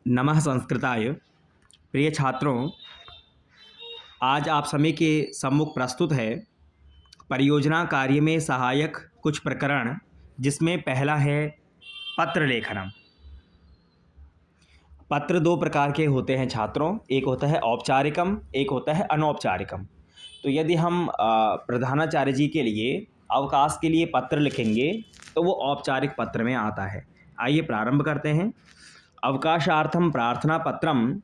नमः संस्कृताय। प्रिय छात्रों, आज आप सभी के सम्मुख प्रस्तुत है परियोजना कार्य में सहायक कुछ प्रकरण, जिसमें पहला है पत्र लेखनम। पत्र दो प्रकार के होते हैं छात्रों, एक होता है औपचारिकम, एक होता है अनौपचारिकम। तो यदि हम प्रधानाचार्य जी के लिए अवकाश के लिए पत्र लिखेंगे तो वो औपचारिक पत्र में आता है। आइए प्रारंभ करते हैं। अवकाशार्थम प्रार्थना पत्रम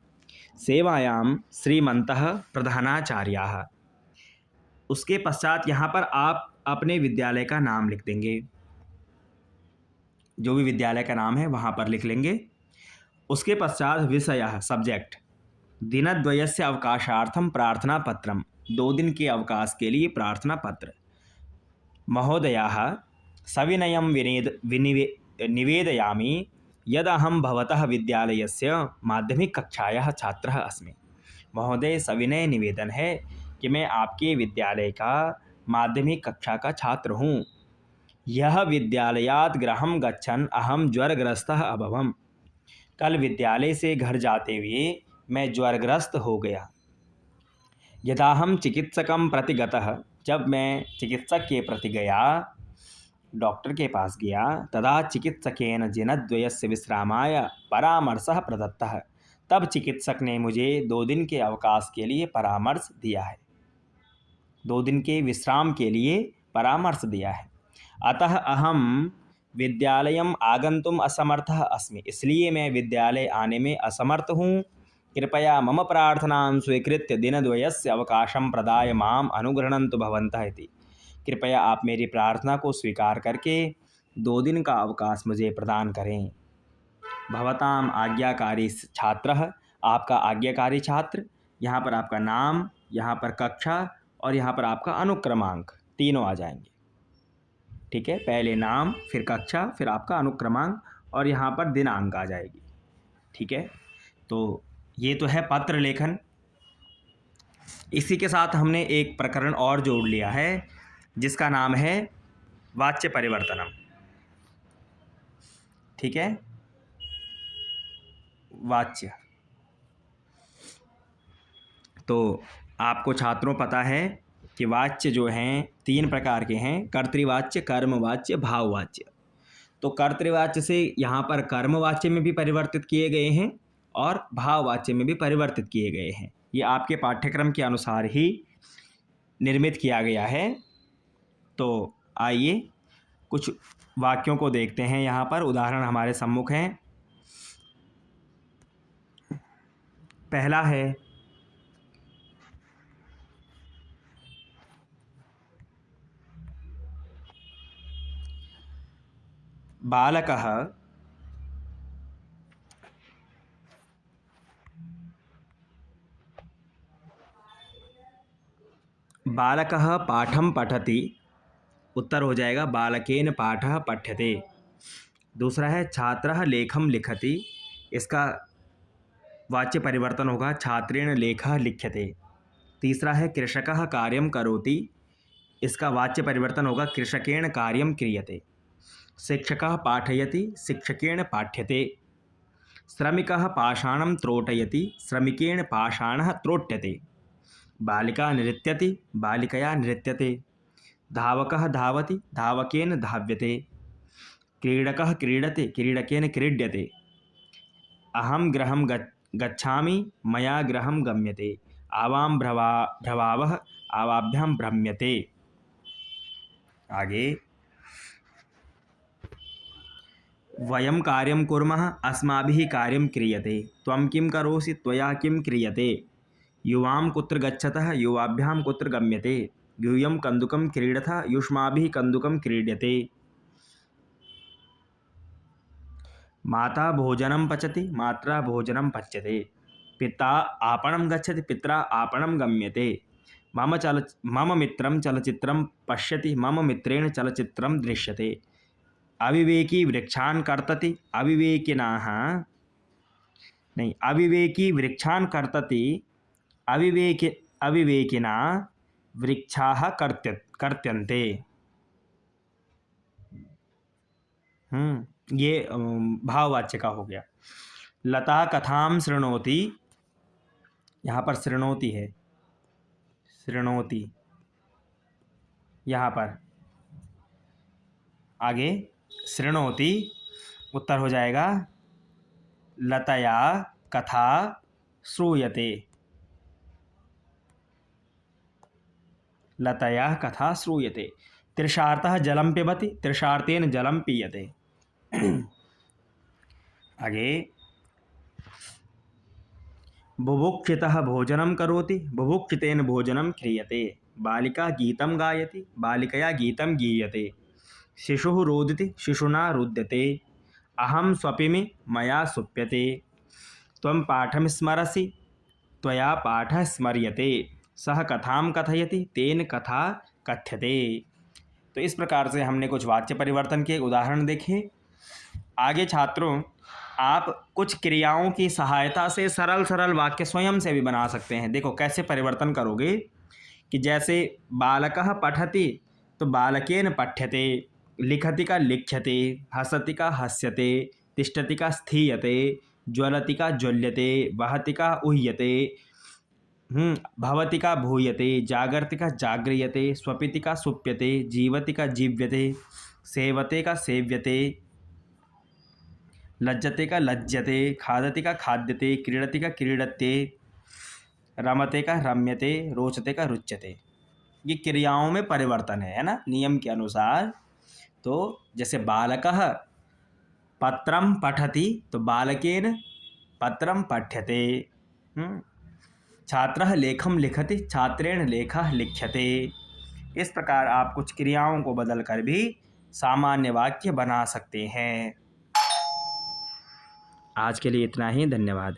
सेवायां श्रीमन्तः प्रधानाचार्याः। उसके पश्चात यहाँ पर आप अपने विद्यालय का नाम लिख देंगे, जो भी विद्यालय का नाम है वहाँ पर लिख लेंगे। उसके पश्चात विषयः सब्जेक्ट दिनद्वयस्य अवकाशार्थम प्रार्थना पत्रम, 2 दिन के अवकाश के लिए प्रार्थना पत्र। महोदयाः सविनयं निवेदयामि यदहं भवतः विद्यालयस्य माध्यमिककक्षायाः छात्रः अस्मि। महोदय, सविनय निवेदन है कि मैं आपके विद्यालय का माध्यमिक कक्षा का छात्र हूँ। यह विद्यालयात् गृहं गच्छन् अहं ज्वरग्रस्तः अभवम्। कल विद्यालय से घर जाते हुए मैं ज्वरग्रस्त हो गया। यदाहं चिकित्सकं प्रति गतः, जब मैं चिकित्सक के प्रति गया, डॉक्टर के पास गया, तदा चिकित्सकेन दिनद्वयस्य विश्रामाय परामर्शः प्रदत्तः। तब चिकित्सक ने मुझे 2 दिन के अवकाश के लिए परामर्श दिया है, 2 दिन के विश्राम के लिए परामर्श दिया है। अतः अहम विद्यालयम आगंतुम असमर्थः अस्मि, इसलिए मैं विद्यालय आने में असमर्थ हूँ। कृपया मम प्रार्थनां स्वीकृत्य दिनद्वयस्य अवकाशं प्रदाय माम अनुगृह्णन्तु भवन्तः इति। कृपया आप मेरी प्रार्थना को स्वीकार करके 2 दिन का अवकाश मुझे प्रदान करें। भवताम आज्ञाकारी छात्रः, आपका आज्ञाकारी छात्र। यहाँ पर आपका नाम, यहाँ पर कक्षा और यहाँ पर आपका अनुक्रमांक तीनों आ जाएंगे। ठीक है, पहले नाम, फिर कक्षा, फिर आपका अनुक्रमांक और यहाँ पर दिनांक आ जाएगी। ठीक है, तो ये तो है पत्र लेखन। इसी के साथ हमने एक प्रकरण और जोड़ लिया है, जिसका नाम है वाच्य परिवर्तनम। ठीक है, वाच्य। तो आपको छात्रों पता है कि वाच्य जो हैं 3 प्रकार के हैं, कर्तृवाच्य, कर्मवाच्य, भाववाच्य। तो कर्तृवाच्य से यहाँ पर कर्मवाच्य में भी परिवर्तित किए गए हैं और भाववाच्य में भी परिवर्तित किए गए हैं। ये आपके पाठ्यक्रम के अनुसार ही निर्मित किया गया है। तो आइए कुछ वाक्यों को देखते हैं। यहाँ पर उदाहरण हमारे सम्मुख हैं। पहला है, बालकः बालकः पाठं पठति। उत्तर हो जाएगा बालकेन पाठः पठ्यते। दूसरा है छात्रः लेखं लिखति। इसका वाच्य परिवर्तन होगा छात्रेण लेखः लिख्यते। तीसरा है कृषकः कार्यं करोति। इसका वाच्य परिवर्तन होगा कृषकेण कार्यं क्रियते। शिक्षकः पाठयति, शिक्षकेण पाठ्यते। श्रमिकः पाषाणं त्रोटयति, श्रमिकेण पाषाणः त्रोट्यते। बालिका नृत्यति, बालिकया नृत्यते। धावकः धावति, धावकेन धाव्यते। क्रीडकः क्रीडति, क्रीडकेन क्रीड्यते। अहं गृहं गच्छामि, मया गृहं गम्यते। आवां भ्रवावः, आवाभ्यां भ्रम्यते। आगे, वयं कार्यं कुर्मः, अस्माभिः कार्यं क्रियते। त्वं किं करोषि, त्वया किं क्रियते। युवां कुत्र गच्छतः, युवाभ्यां कुत्र गम्यते। यूयं कन्दुकं क्रीडतः, युष्माभिः कन्दुकं क्रीड्यते। माता भोजनं पचति, मात्रा भोजनं पच्यते। पिता आपणं गच्छति, पित्रा आपणं गम्यते। मम मित्रं चलचित्रं पश्यति, मम मित्रेण चलचित्रं दृश्यते। अविवेकी वृक्षान् कर्तति, अविवेकी वृक्षान् कर्तति, अविवेकिना वृक्षाः कर्त्यन्ते। ये भाववाच्य का हो गया। लता कथां शृणोति, यहाँ पर शृणोति है, शृणोति, यहाँ पर आगे शृणोति, उत्तर हो जाएगा लतया कथा श्रूयते, लतया कथा श्रूयते। तृषार्तः जलं पिबति, तृषार्तेन जलं पीयते। आगे बुभुक्षितः भोजनं करोति, बुभुक्षितेन भोजनं क्रियते। बालिका गीतं गायति, बालिकया गीतं गीयते। शिशुः रोदिति, शिशुना रुद्यते। अहं स्वपिमि, मया सुप्यते। त्वं पाठं स्मरसि, त्वया पाठः स्मर्यते। सः कथां कथयति, तेन कथा कथ्यते। तो इस प्रकार से हमने कुछ वाक्य परिवर्तन के उदाहरण देखे। आगे छात्रों, आप कुछ क्रियाओं की सहायता से सरल सरल वाक्य स्वयं से भी बना सकते हैं। देखो कैसे परिवर्तन करोगे कि जैसे बालकः पठति तो बालकेन पठ्यते, लिखति का लिख्यते, हसति का हस्यते, तिष्ठति का स्थीयते, ज्वलति का ज्वल्यते, वहति का उह्यते, भवति का भूयते, जागर्ति का जाग्रियते, स्वपिति का सुप्यते, जीवति का जीव्यते, सेवते का सेव्यते, लज्जते का लज्जते, खादति का खाद्यते, क्रीडति का क्रीडते, रमते का रम्यते, रोचते का रुच्यते। ये क्रियाओं में परिवर्तन है ना, नियम के अनुसार। तो जैसे बालकः पत्रं पठति तो बालकेन पत्रं पठ्यते। छात्रः लेखं लिखति, छात्रेण लेखः लिख्यते। इस प्रकार आप कुछ क्रियाओं को बदलकर भी सामान्य वाक्य बना सकते हैं। आज के लिए इतना ही, धन्यवाद।